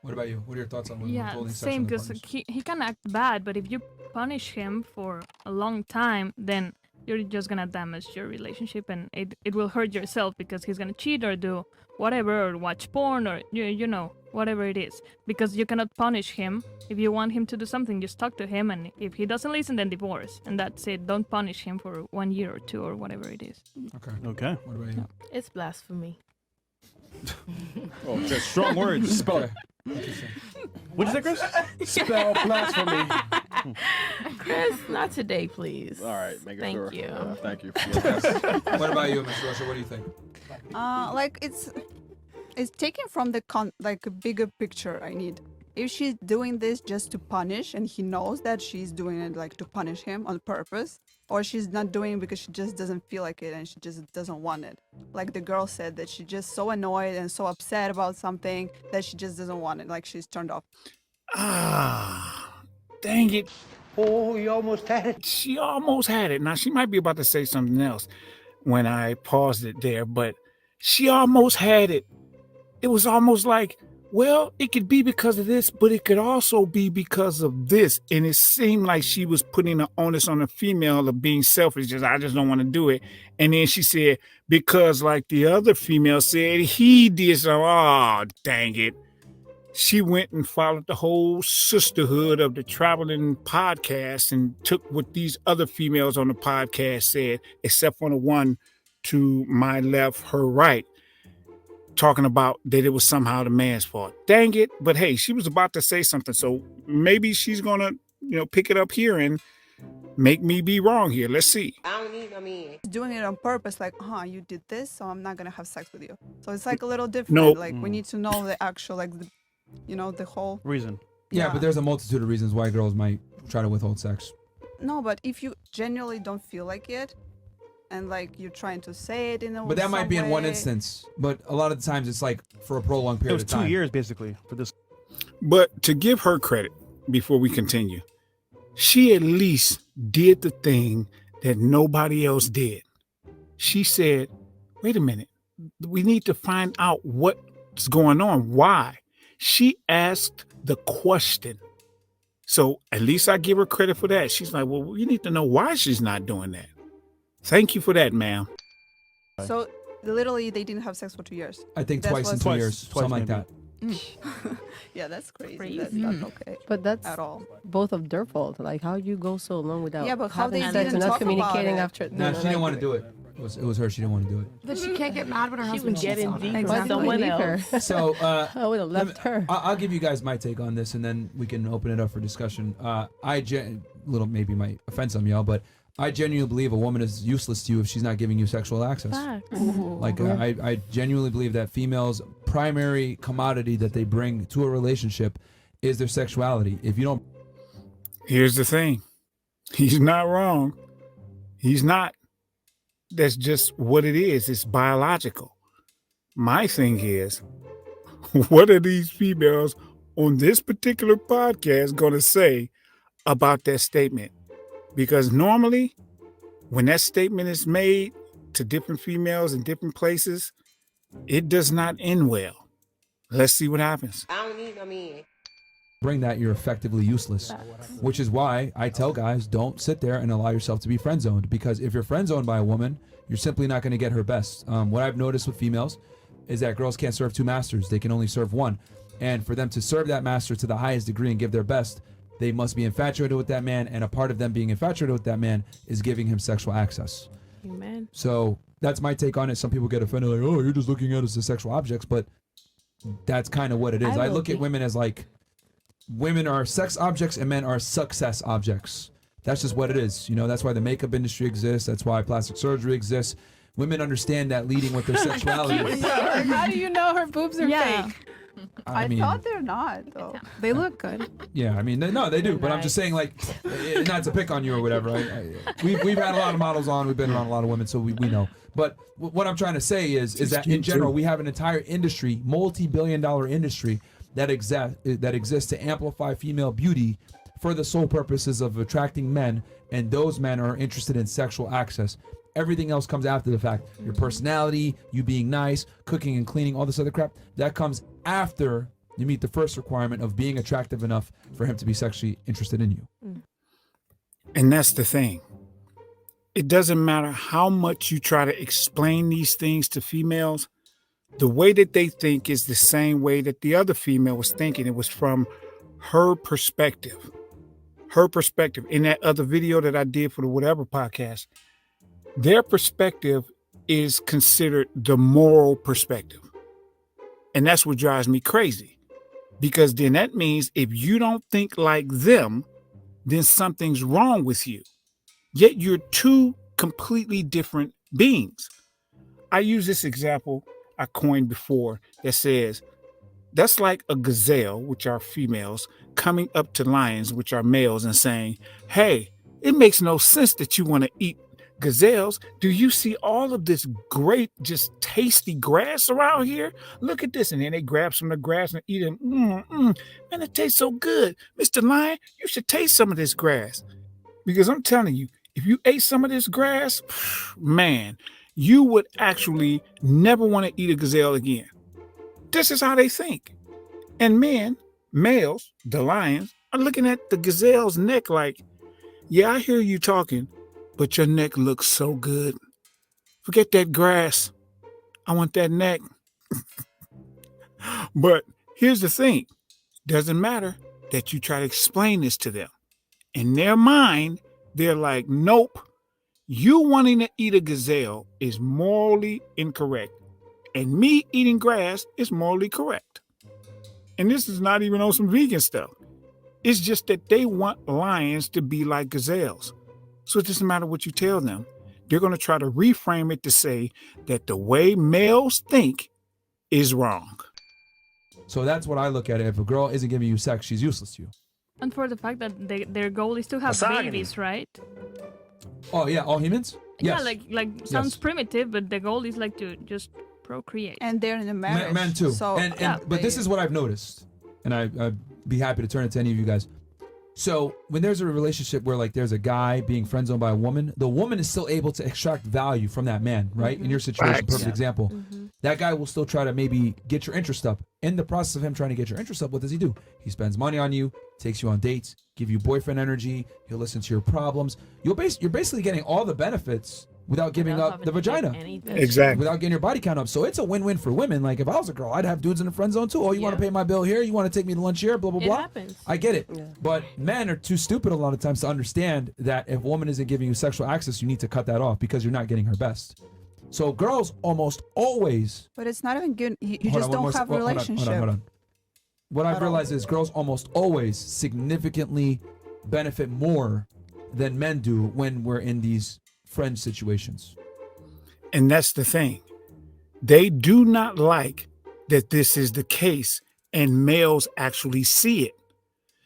What about you? What are your thoughts on women Yeah, withholding same, sexual because partners? he can act bad, but if you punish him for a long time, then you're just gonna damage your relationship, and it will hurt yourself because he's gonna cheat or do whatever, or watch porn, or you know, whatever it is. Because you cannot punish him. If you want him to do something, just talk to him, and if he doesn't listen, then divorce. And that's it. Don't punish him for 1 year or 2 or whatever it is. Okay. What about you? It's blasphemy. Oh, just strong words. Spell it. What'd you say, Chris? Spell blasphemy. Chris, not today, please. All right, make it Thank sure. you. Thank you. What about you, Mr. Russia? What do you think? Like it's taken from the like a bigger picture. I need. If she's doing this just to punish, and he knows that she's doing it like to punish him on purpose, or she's not doing it because she just doesn't feel like it and she just doesn't want it. Like the girl said, that she's just so annoyed and so upset about something that she just doesn't want it. Like she's turned off. Ah, dang it. Oh, you almost had it. She almost had it. Now, she might be about to say something else when I paused it there, but she almost had it. It was almost like, well, it could be because of this, but it could also be because of this. And it seemed like she was putting the onus on the female of being selfish. I just don't want to do it. And then she said, because like the other female said, he did so. Oh, dang it. She went and followed the whole sisterhood of the traveling podcast and took what these other females on the podcast said, except for the one to my left, her right, talking about that it was somehow the man's fault. Dang it. But hey, she was about to say something. So maybe she's going to, pick it up here and make me be wrong here. Let's see. She's doing it on purpose. Like, you did this, so I'm not gonna have sex with you. So it's like a little different. Nope. Like we need to know the actual, like, the whole Reason. Yeah, but there's a multitude of reasons why girls might try to withhold sex. No, but if you genuinely don't feel like it, and like you're trying to say it in a But that might be in one way. instance. But a lot of the times it's like for a prolonged It period was of time. 2 years basically for this. But to give her credit before we continue, she at least did the thing that nobody else did. She said, wait a minute, we need to find out what's going on. Why? She asked the question. So at least I give her credit for that. She's like, well, we need to know why she's not doing that. Thank you for that, ma'am. So literally, they didn't have sex for 2 years. I think That twice in was- 2 years, Twice something like maybe. that. Yeah, that's crazy. Crazy. That's not okay But that's at all. both of their fault. Like, how you go so long without Yeah, but how having they sex didn't and not talk about communicating it. after? No, she didn't want to do it. It was her. She didn't want to do it. But she can't get mad when her She husband was cheats getting on deep her. with Exactly. someone Leave her. else. So I would have left her. I'll give you guys my take on this, and then we can open it up for discussion. Little maybe might offend some of y'all, but I genuinely believe a woman is useless to you if she's not giving you sexual access. Like I genuinely believe that females' primary commodity that they bring to a relationship is their sexuality. If you don't, Here's the thing. He's not wrong. He's not. That's just what it is. It's biological. My thing is, what are these females on this particular podcast going to say about that statement? Because normally, when that statement is made to different females in different places, it does not end well. Let's see what happens. bring that, you're effectively useless. Which is why I tell guys, don't sit there and allow yourself to be friend zoned, because if you're friend zoned by a woman, you're simply not going to get her best. What I've noticed with females is that girls can't serve two masters. They can only serve one. And for them to serve that master to the highest degree and give their best, they must be infatuated with that man, and a part of them being infatuated with that man is giving him sexual access. Amen. So that's my take on it. Some people get offended, like, oh, you're just looking at us as sexual objects, but that's kind of what it is. I look at women as like, women are sex objects and men are success objects. That's just what it is. You know, that's why the makeup industry exists. That's why plastic surgery exists. Women understand that leading with their sexuality. How do you know her boobs are fake? I mean, thought they're not, though. They look good. yeah, I mean, no, they do. But I'm just saying, like, not to pick on you or whatever. We've had a lot of models on. We've been around a lot of women, so we know. But what I'm trying to say is that in general, we have an entire industry, multi-billion-dollar industry that exists to amplify female beauty for the sole purposes of attracting men, and those men are interested in sexual access. Everything else comes after the fact. Your personality, you being nice, cooking and cleaning, all this other crap, that comes after you meet the first requirement of being attractive enough for him to be sexually interested in you. And that's the thing. It doesn't matter how much you try to explain these things to females. The way that they think is the same way that the other female was thinking. It was from her perspective. Her perspective. In that other video that I did for the Whatever podcast, their perspective is considered the moral perspective. And that's what drives me crazy. Because then that means if you don't think like them, then something's wrong with you. Yet you're two completely different beings. I use this example I coined before that says, that's like a gazelle, which are females, coming up to lions, which are males, and saying, hey, it makes no sense that you want to eat gazelles. Do you see all of this great, just tasty grass around here? Look at this. And then they grab some of the grass and eat it. Man, it tastes so good. Mr. Lion, you should taste some of this grass. Because I'm telling you, if you ate some of this grass, man, you would actually never want to eat a gazelle again. This is how they think. And men, males, the lions, are looking at the gazelle's neck like, yeah, I hear you talking, but your neck looks so good. Forget that grass. I want that neck. But here's the thing. Doesn't matter that you try to explain this to them. In their mind, they're like, nope. You wanting to eat a gazelle is morally incorrect. And me eating grass is morally correct. And this is not even on some vegan stuff. It's just that they want lions to be like gazelles. So it doesn't matter what you tell them. They're going to try to reframe it to say that the way males think is wrong. So that's what I look at it. If a girl isn't giving you sex, she's useless to you. And for the fact that their goal is to have babies, right? Oh, yeah, all humans? Yeah, Yes. like sounds primitive, but the goal is like to just procreate. And they're in a marriage. Men too. So, But this is what I've noticed, and I'd be happy to turn it to any of you guys. So when there's a relationship where like there's a guy being friend zoned by a woman, the woman is still able to extract value from that man, right? In your situation, perfect example. That guy will still try to maybe get your interest up. In the process of him trying to get your interest up, what does he do? He spends money on you, takes you on dates, give you boyfriend energy, he'll listen to your problems. You're basically getting all the benefits without giving up the vagina. Exactly. Without getting your body count up. So it's a win-win for women. Like if I was a girl, I'd have dudes in the friend zone too. Oh, you want to pay my bill here? You want to take me to lunch here? Blah, blah, blah. It happens. I get it. Yeah. But men are too stupid a lot of times to understand that if a woman isn't giving you sexual access, you need to cut that off because you're not getting her best. So girls almost always... But it's not even good. You just don't have a relationship. Hold on. What I've realized is girls almost always significantly benefit more than men do when we're in these friend situations. And that's the thing. They do not like that this is the case and males actually see it.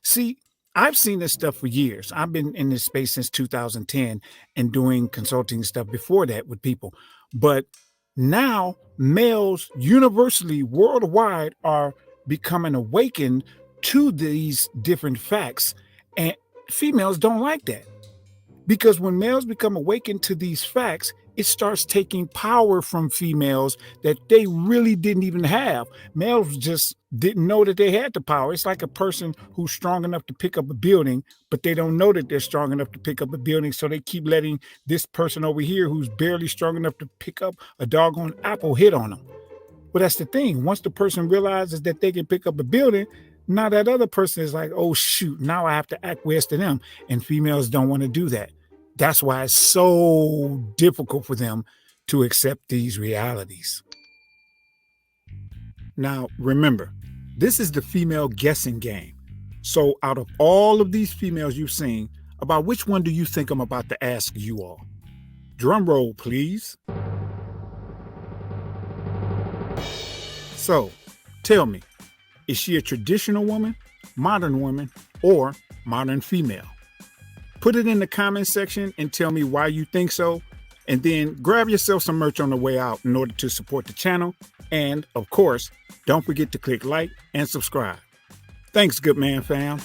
See, I've seen this stuff for years. I've been in this space since 2010 and doing consulting stuff before that with people. But now males universally worldwide are becoming awakened to these different facts. And females don't like that. Because when males become awakened to these facts, it starts taking power from females that they really didn't even have. Males just didn't know that they had the power. It's like a person who's strong enough to pick up a building, but they don't know that they're strong enough to pick up a building. So they keep letting this person over here who's barely strong enough to pick up a doggone apple hit on them. But that's the thing. Once the person realizes that they can pick up a building, now that other person is like, oh, shoot, now I have to acquiesce to them. And females don't want to do that. That's why it's so difficult for them to accept these realities. Now, remember, this is the female guessing game. So out of all of these females you've seen, about which one do you think I'm about to ask you all? Drum roll, please. So, tell me, is she a traditional woman, modern woman, or modern female? Put it in the comment section and tell me why you think so. And then grab yourself some merch on the way out in order to support the channel. And of course, don't forget to click like and subscribe. Thanks, good man fam.